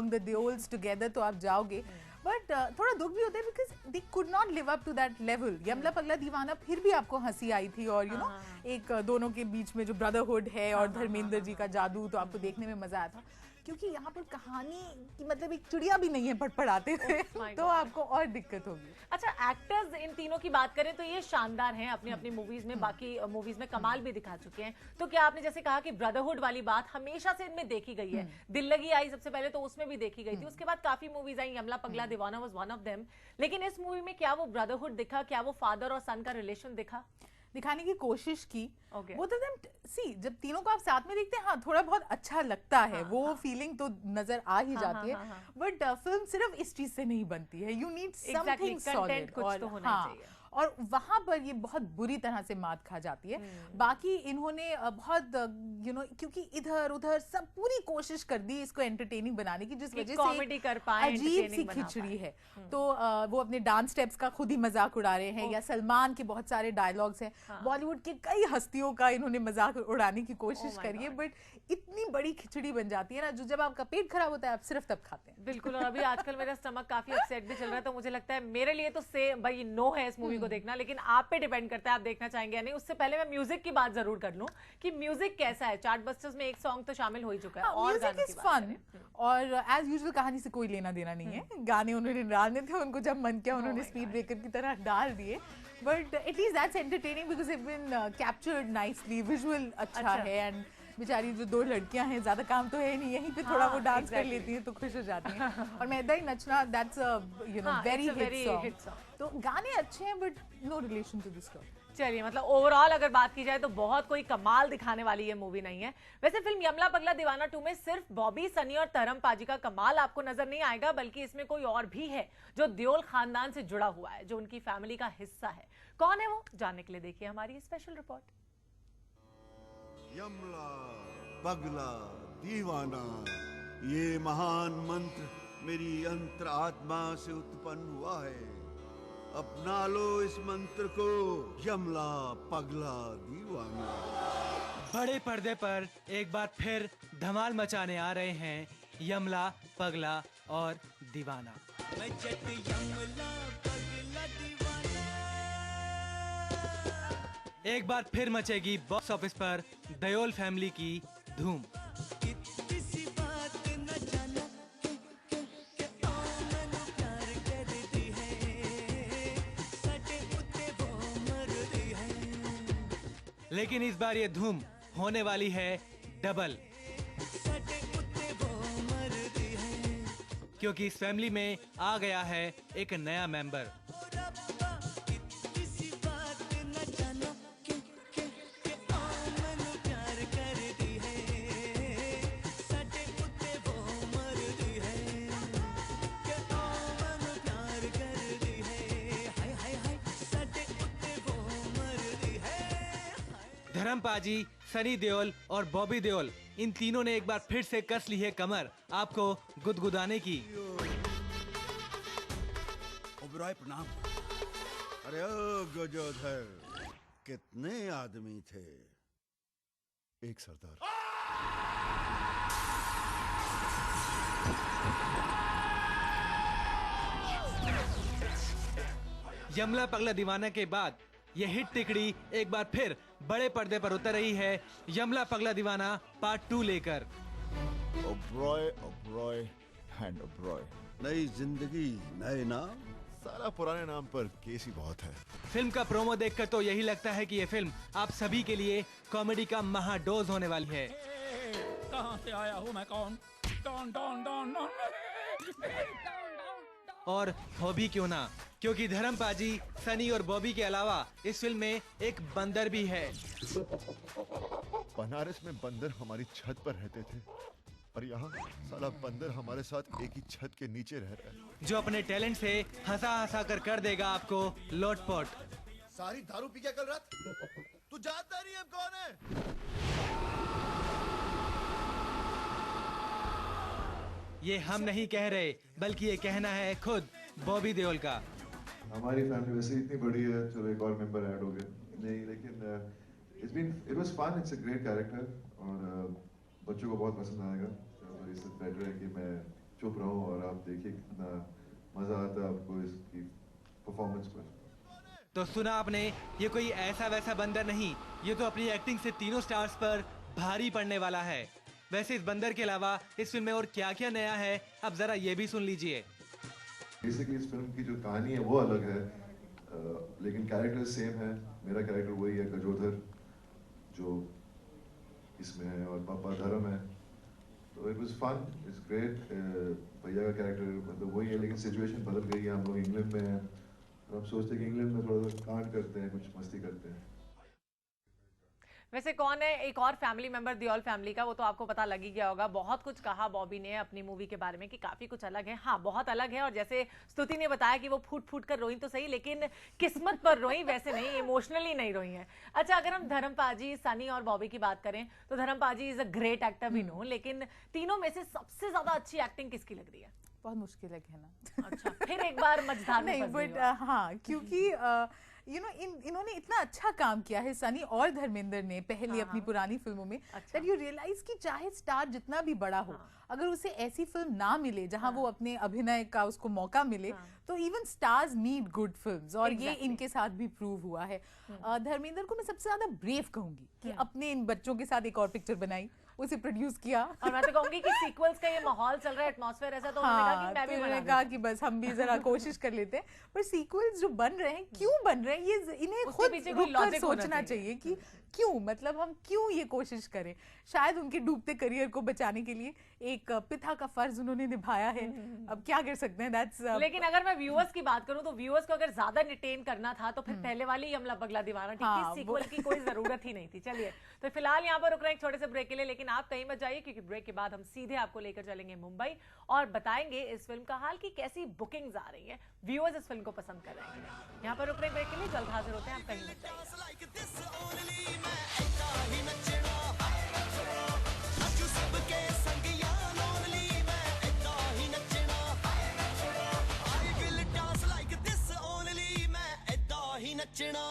The Deols together तो आप जाओगे, बट थोड़ा दुख भी होता है because they could not live up to that level. Yamla Pagla Deewana फिर भी आपको हंसी आई थी, और यू नो एक दोनों के बीच में जो ब्रदरहुड है और धर्मेंद्र जी का जादू, तो आपको देखने में मजा आया था। क्योंकि यहाँ पर कहानी की मतलब एक चिड़िया भी नहीं है पड़पड़ाते थे, तो आपको और दिक्कत होगी। अच्छा, एक्टर्स इन तीनों की बात करें तो ये शानदार हैं अपनी अपनी मूवीज में, बाकी मूवीज में कमाल भी दिखा चुके हैं। तो क्या आपने जैसे कहा कि ब्रदरहुड वाली बात हमेशा से इनमें देखी गई है, दिल लगी आई सबसे पहले तो उसमें भी देखी गई थी, उसके बाद काफी मूवीज आई, यमला पगला दीवाना वाज वन ऑफ देम, लेकिन इस मूवी में क्या वो ब्रदरहुड दिखा, क्या वो फादर और सन का रिलेशन दिखा? दिखाने की कोशिश की। वो तो सी जब तीनों को आप साथ में देखते हैं, हाँ थोड़ा बहुत अच्छा लगता है, वो फीलिंग तो नजर आ ही जाती है, बट फिल्म सिर्फ इस चीज से नहीं बनती है, यू नीड समथिंग सॉलिड, कुछ तो होना चाहिए। और वहां पर ये बहुत बुरी तरह से मात खा जाती है। बाकी इन्होंने बहुत यू नो क्योंकि इधर उधर सब पूरी कोशिश कर दी इसको एंटरटेनिंग बनाने की, जिस वजह से कॉमेडी कर पाए, अजीब सी खिचड़ी है। तो वो अपने डांस स्टेप्स का खुद ही मजाक उड़ा रहे हैं, या सलमान के बहुत सारे डायलॉग्स हैं, बॉलीवुड के कई हस्तियों का इन्होंने मजाक उड़ाने की कोशिश करी है, बट इतनी बड़ी खिचड़ी बन जाती है ना, जो जब आपका पेट खराब होता है आप सिर्फ तब खाते हैं। बिल्कुल, और अभी आजकल मेरा स्टमक काफी अपसेट भी चल रहा है, तो मुझे लगता है मेरे लिए तो से भाई नो है इस मूवी को देखना, लेकिन आप पे डिपेंड करता है आप देखना चाहेंगे या नहीं। उससे पहले मैं म्यूजिक की बात जरूर कर लूं कि म्यूजिक कैसा है। चार्टबस्टर्स में एक सॉन्ग तो शामिल हो ही चुका है, और म्यूजिक इज फन, और एज यूजुअल कहानी से कोई लेना देना नहीं है। गाने उन्होंने डालने थे, उनको जब मन किया उन्होंने स्पीड ब्रेकर की तरह डाल दिए, but at least that's entertaining because it been captured nicely, visual अच्छा है, एंड बेचारी जो दो लड़कियां हैं, ज्यादा काम तो है नहीं, यहीं पे थोड़ा वो डांस कर लेती हैं तो खुश हो जाती हैं। और मैदा ही नचना, that's a you know very hit song. तो गाने अच्छे हैं but no relation to the story. चलिए, मतलब ओवरऑल अगर बात की जाए तो बहुत कोई कमाल दिखाने वाली ये मूवी नहीं है। वैसे फिल्म यमला पगला दीवाना 2 में सिर्फ बॉबी, सनी और तरम पाजी का कमाल आपको नजर नहीं आएगा, बल्कि इसमें कोई और भी है जो देओल खानदान से जुड़ा हुआ है, जो उनकी फैमिली का हिस्सा है। कौन है वो, जानने के लिए देखिए हमारी स्पेशल रिपोर्ट। यमला पगला दीवाना, ये महान मंत्र मेरी अंतर आत्मा से उत्पन्न हुआ है। अपना लो इस मंत्र को, यमला पगला दीवाना। बड़े पर्दे पर एक बार फिर धमाल मचाने आ रहे हैं यमला पगला और दीवाना। एक बार फिर मचेगी बॉक्स ऑफिस पर देओल फैमिली की धूम। लेकिन इस बार ये धूम होने वाली है डबल, क्योंकि इस फैमिली में आ गया है एक नया मेंबर। धर्म पाजी, सनी देओल और बॉबी देओल, इन तीनों ने एक बार फिर से कस ली है कमर आपको गुदगुदाने की। ओबेरॉय प्रणाम। अरे ओ गजोधर, कितने आदमी थे? एक सरदार। यमला पगला दीवाना के बाद ये हिट तिकड़ी एक बार फिर बड़े पर्दे पर उतर रही है यमला पगला दीवाना पार्ट 2 लेकर। ओबेरॉय, ओबेरॉय एंड ओबेरॉय। नई जिंदगी नए नाम, साला पुराने नाम पर केस ही बहुत है। फिल्म का प्रोमो देखकर तो यही लगता है कि ये फिल्म आप सभी के लिए कॉमेडी का महाडोज होने वाली है। कहां से आया हूं मैं, कौन? Don Don Don Don. और हो भी क्यों ना, क्योंकि धर्म पाजी, सनी और बॉबी के अलावा इस फिल्म में एक बंदर भी है। बनारस में बंदर हमारी छत पर रहते थे, और यहाँ साला बंदर हमारे साथ एक ही छत के नीचे रह रहा है, जो अपने टैलेंट से हंसा हंसा कर देगा आपको लोटपोट। सारी दारू पी के कल रात। तू जानता नहीं हम कौन है? ये हम नहीं कह रहे, बल्कि ये कहना है खुद बॉबी देओल का। हमारी फैमिली वैसे इतनी बड़ी है, चलो एक और मेंबर ऐड हो गया। नहीं, लेकिन it was fun, it's a great character, और बच्चों को बहुत पसंद आएगा। तो इससे बेटर है कि मैं चुप रहो और आप देखिए कितना मजा आता है आपको इसकी परफॉर्मेंस पर। तो सुना आपने, ये कोई ऐसा वैसा बंदर नहीं, ये तो अपनी एक्टिंग से तीनों स्टार्स पर भारी पड़ने वाला है। वैसे इस बंदर के अलावा इस फिल्म में और क्या क्या नया है, अब जरा ये भी सुन लीजिए। बेसिकली इस फिल्म की जो कहानी है वो अलग है, लेकिन कैरेक्टर सेम है। मेरा कैरेक्टर वही है, गजोधर, जो इसमें है, और पापा धर्म है। तो it was fun, it's great. भैया का कैरेक्टर मतलब वही है, लेकिन सिचुएशन बदल गई है। हम लोग इंग्लैंड में हैं, तो हम सोचते हैं कि इंग्लैंड में थोड़ा सा कांड करते हैं, कुछ मस्ती करते हैं। वैसे कौन है एक और फैमिली मेंबर दियोल फैमिली का, वो तो आपको पता लग ही गया होगा। बहुत कुछ कहा बॉबी ने अपनी मूवी के बारे में कि काफी कुछ अलग है। हाँ, बहुत अलग है। और जैसे स्तुति ने बताया कि वो फूट फूट कर रोई तो सही, लेकिन किस्मत पर रोई, वैसे नहीं, इमोशनली नहीं रोई है। अच्छा, अगर हम धर्म पाजी, सनी और बॉबी की बात करें तो धर्म पाजी इज अ ग्रेट एक्टर, भी नो, लेकिन तीनों में से सबसे ज्यादा अच्छी एक्टिंग किसकी लग रही है? बहुत मुश्किल है कहना। अच्छा, फिर एक बार मझधार में नहीं, फंस गई बट हो। हाँ, क्योंकि इन्होंने इतना अच्छा काम किया है, सनी और धर्मेंद्र ने, पहले अपनी पुरानी फिल्मों में, अच्छा। दैट यू रियलाइज कि चाहे स्टार जितना भी बड़ा हो, अगर उसे ऐसी फिल्म ना मिले जहां वो अपने अभिनय का उसको मौका मिले, तो even stars need good films, और ये इनके साथ भी प्रूव हुआ है। धर्मेंद्र को मैं सबसे ज्यादा ब्रेव कहूंगी कि अपने इन बच्चों के साथ एक और पिक्चर बनाई, उसे प्रोड्यूस किया। और मैं तो कहूंगी कि सीक्वल्स का ये माहौल चल रहा है, एटमॉस्फेयर ऐसा, तो उन्होंने कहा कि मैं भी बना कहा कि बस हम भी जरा कोशिश कर लेते हैं। पर सीक्वल्स जो बन रहे हैं, क्यों बन रहे हैं, ये इन्हें खुद रुककर सोचना चाहिए कि क्यों, मतलब हम क्यों ये कोशिश करें। शायद उनके डूबते करियर को बचाने के लिए एक पिता का फर्ज उन्होंने निभाया है, अब क्या कर सकते हैं, दैट्स। लेकिन अगर मैं व्यूअर्स की बात करूं तो व्यूअर्स को अगर ज्यादा एंटरटेन करना था तो फिर पहले वाली यमला पगला दीवाना ठीक है, सीक्वल की कोई जरूरत ही नहीं थी। चलिए, तो फिलहाल यहाँ पर रुक रहे हैं एक छोटे से ब्रेक के लिए, लेकिन आप कहीं मत जाइए, क्योंकि ब्रेक के बाद हम सीधे आपको लेकर चलेंगे मुंबई और बताएंगे इस फिल्म का हाल की कैसी बुकिंग्स आ रही है, व्यूअर्स इस फिल्म को पसंद कर रहे हैं। यहाँ पर रुक रहे हैं ब्रेक के लिए, जल्द हाजिर होते हैं, आप कहीं मत जाइए। नचना